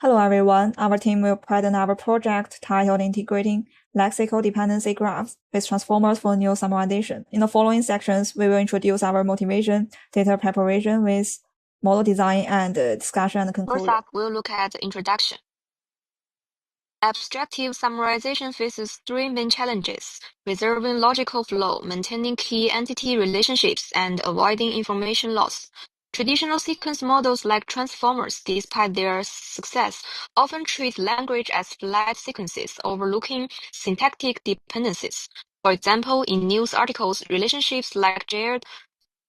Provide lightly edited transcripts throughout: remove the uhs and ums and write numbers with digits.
Hello everyone, our team will present our project titled Integrating Lexical Dependency Graphs with Transformers for New Summarization. In the following sections, we will introduce our motivation, data preparation with model design, and discussion and conclusion. First up, we'll look at the introduction. Abstractive summarization faces three main challenges: preserving logical flow, maintaining key entity relationships, and avoiding information loss. Traditional sequence models like transformers, despite their success, often treat language as flat sequences, overlooking syntactic dependencies. For example, in news articles, relationships like Jared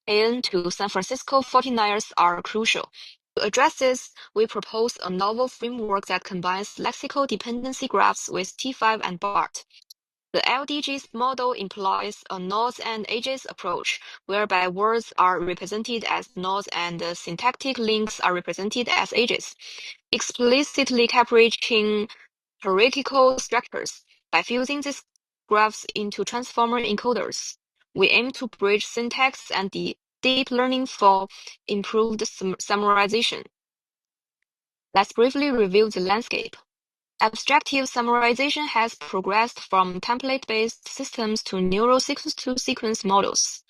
Allen to San Francisco 49ers are crucial. To address this, we propose a novel framework that combines lexical dependency graphs with T5 and BART. The LDG's model employs a nodes and edges approach, whereby words are represented as nodes and syntactic links are represented as edges, explicitly capturing hierarchical structures. By fusing these graphs into transformer encoders, we aim to bridge syntax and deep learning for improved summarization. Let's briefly review the landscape. Abstractive summarization has progressed from template-based systems to neural sequence-to-sequence models.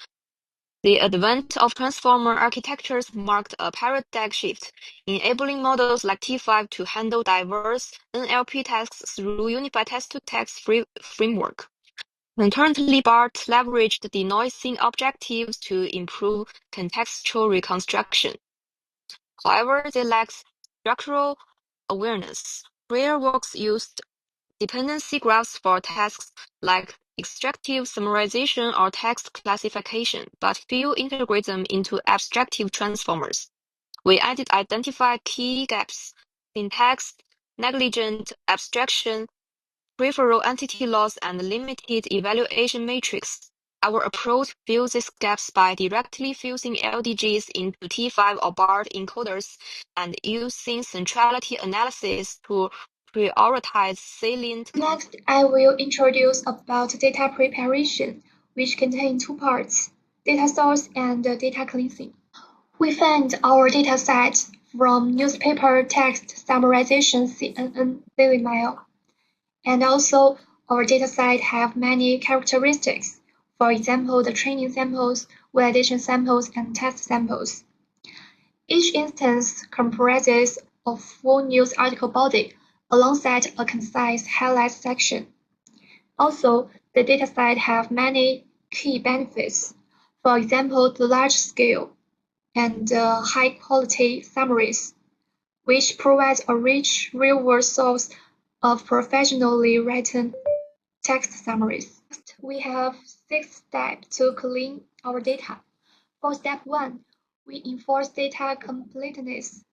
The advent of transformer architectures marked a paradigm shift, enabling models like T5 to handle diverse NLP tasks through unified text-to-text framework. Concurrently, BART leveraged denoising objectives to improve contextual reconstruction. However, they lack structural awareness. Prior works used dependency graphs for tasks like extractive summarization or text classification, but few integrate them into abstractive transformers. We identified key gaps: syntax, negligent abstraction, peripheral entity loss, and limited evaluation matrix. Our approach fills these gaps by directly fusing LDGs into T5 or BART encoders and using centrality analysis to prioritize salient. Next, I will introduce about data preparation, which contains two parts: data source and data cleansing. We find our data set from newspaper text summarization CNN Daily Mail. And also, our dataset have many characteristics. For example, the training samples, validation samples, and test samples. Each instance comprises a full news article body alongside a concise highlight section. Also, the dataset have many key benefits. For example, the large scale and high quality summaries, which provides a rich real-world source of professionally written text summaries. Next, we have 6 steps to clean our data. For step 1, we enforce data completeness.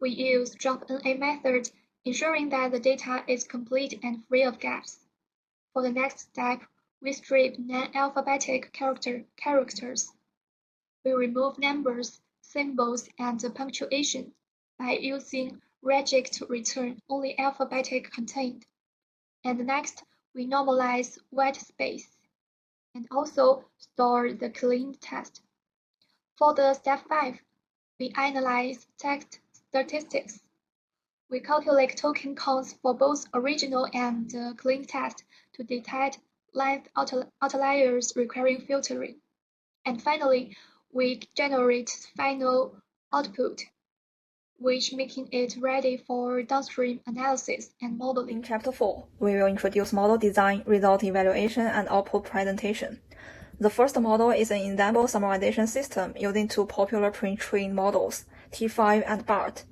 We use drop-NA method, ensuring that the data is complete and free of gaps. For the next step, we strip non-alphabetic characters. We remove numbers, symbols, and punctuation by using regex to return only alphabetic content. And next, we normalize white space and also store the cleaned text. For the step 5, we analyze text statistics. We calculate token counts for both original and clean text to detect length outliers requiring filtering. And finally, we generate final output, which making it ready for downstream analysis and modeling. In Chapter 4, we will introduce model design, result evaluation, and output presentation. The first model is an ensemble summarization system using two popular pre-trained models, T5 and BART.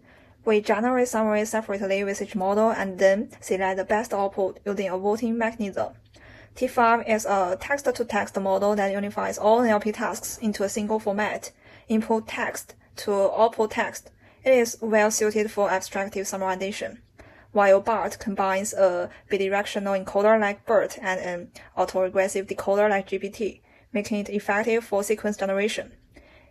We generate summaries separately with each model and then select the best output using a voting mechanism. T5 is a text-to-text model that unifies all NLP tasks into a single format, input text to output text. It is well suited for abstractive summarization, while BART combines a bidirectional encoder like BERT and an autoregressive decoder like GPT, making it effective for sequence generation.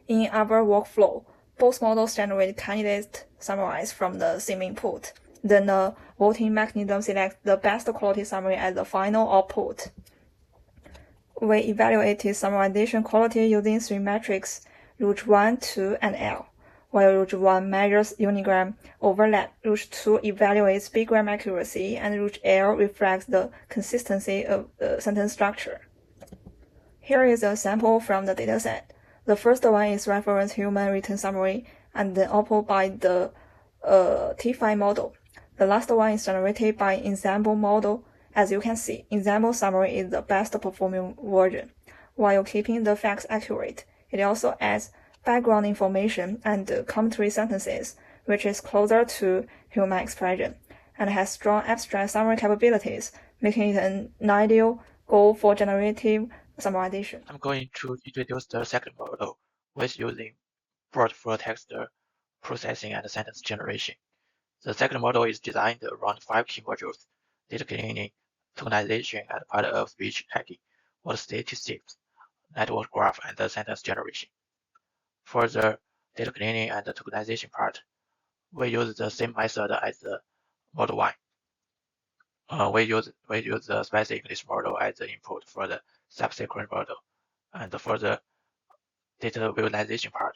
In our workflow, both models generate candidate summaries from the same input. Then the voting mechanism selects the best quality summary as the final output. We evaluated summarization quality using three metrics, RUGE 1, 2, and L. while root 1 measures unigram overlap, root 2 evaluates bigram accuracy, and root L reflects the consistency of the sentence structure. Here is a sample from the dataset. The first one is reference human written summary, and then output by the T5 model. The last one is generated by ensemble model. As you can see, ensemble summary is the best performing version. While keeping the facts accurate, it also adds background information and commentary sentences, which is closer to human expression, and has strong abstract summary capabilities, making it an ideal goal for generative summarization. I'm going to introduce the second model with using broad full text processing and sentence generation. The second model is designed around 5 key modules: data cleaning, tokenization, and part-of-speech tagging, word statistics, network graph, and the sentence generation. For the data cleaning and the tokenization part, we use the same method as the model 1. We use the spicy English model as the input for the subsequent model. And for the data visualization part,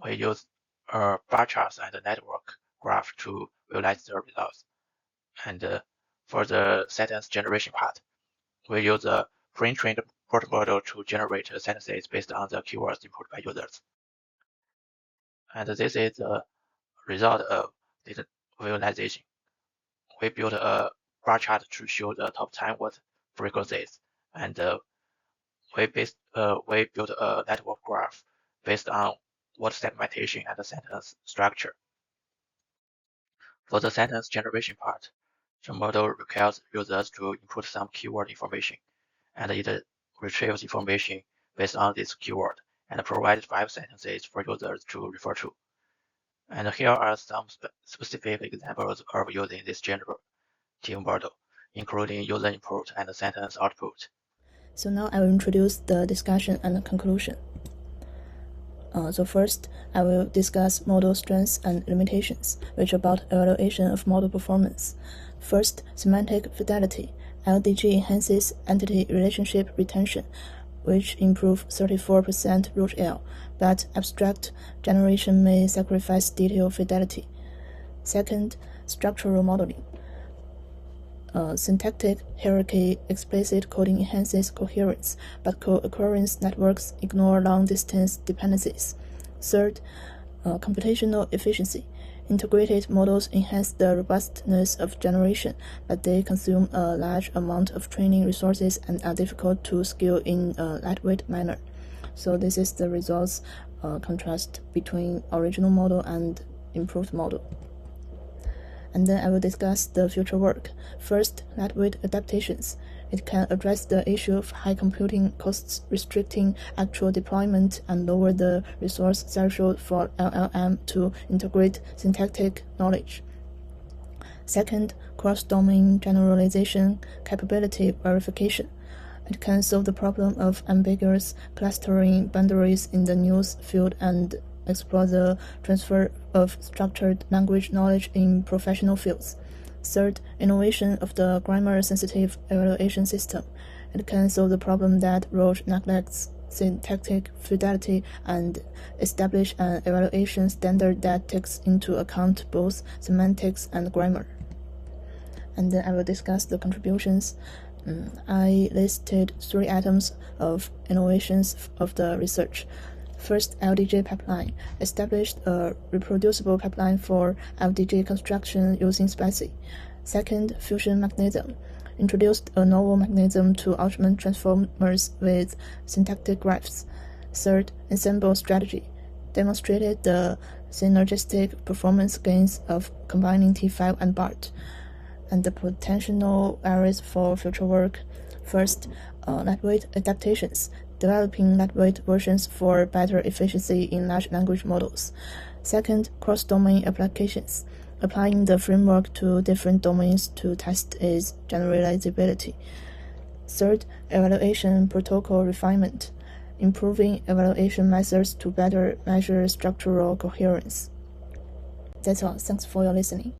we use bar charts and network graph to visualize the results. And for the sentence generation part, we use the pre-trained port model to generate sentences based on the keywords input by users. And this is the result of data visualization. We built a bar chart to show the top 10 word frequencies, and we built a network graph based on word segmentation and sentence structure. For the sentence generation part, the model requires users to input some keyword information, and it retrieves information based on this keyword and provides 5 sentences for users to refer to. And here are some specific examples of using this generative model, including user input and sentence output. So now I will introduce the discussion and conclusion. So first, I will discuss model strengths and limitations, which are about evaluation of model performance. First, semantic fidelity. LDG enhances entity relationship retention, which improves 34% root L, but abstract generation may sacrifice detail fidelity. Second, structural modeling. Syntactic hierarchy explicit coding enhances coherence, but co-occurrence networks ignore long-distance dependencies. Third, computational efficiency. Integrated models enhance the robustness of generation, but they consume a large amount of training resources and are difficult to scale in a lightweight manner. So this is the results contrast between original model and improved model. And then I will discuss the future work. First, lightweight adaptations. It can address the issue of high computing costs, restricting actual deployment, and lower the resource threshold for LLM to integrate syntactic knowledge. Second, cross-domain generalization capability verification. It can solve the problem of ambiguous clustering boundaries in the news field and explore the transfer of structured language knowledge in professional fields. Third, innovation of the grammar-sensitive evaluation system. It can solve the problem that Roche neglects syntactic fidelity and establish an evaluation standard that takes into account both semantics and grammar. And then I will discuss the contributions. I listed 3 items of innovations of the research. First, LDG pipeline established a reproducible pipeline for LDG construction using SPACY. Second, fusion mechanism introduced a novel mechanism to augment transformers with syntactic graphs. Third, ensemble strategy demonstrated the synergistic performance gains of combining T5 and BART, and the potential areas for future work. First, lightweight adaptations, developing lightweight versions for better efficiency in large language models. Second, cross-domain applications, applying the framework to different domains to test its generalizability. Third, evaluation protocol refinement, improving evaluation methods to better measure structural coherence. That's all. Thanks for your listening.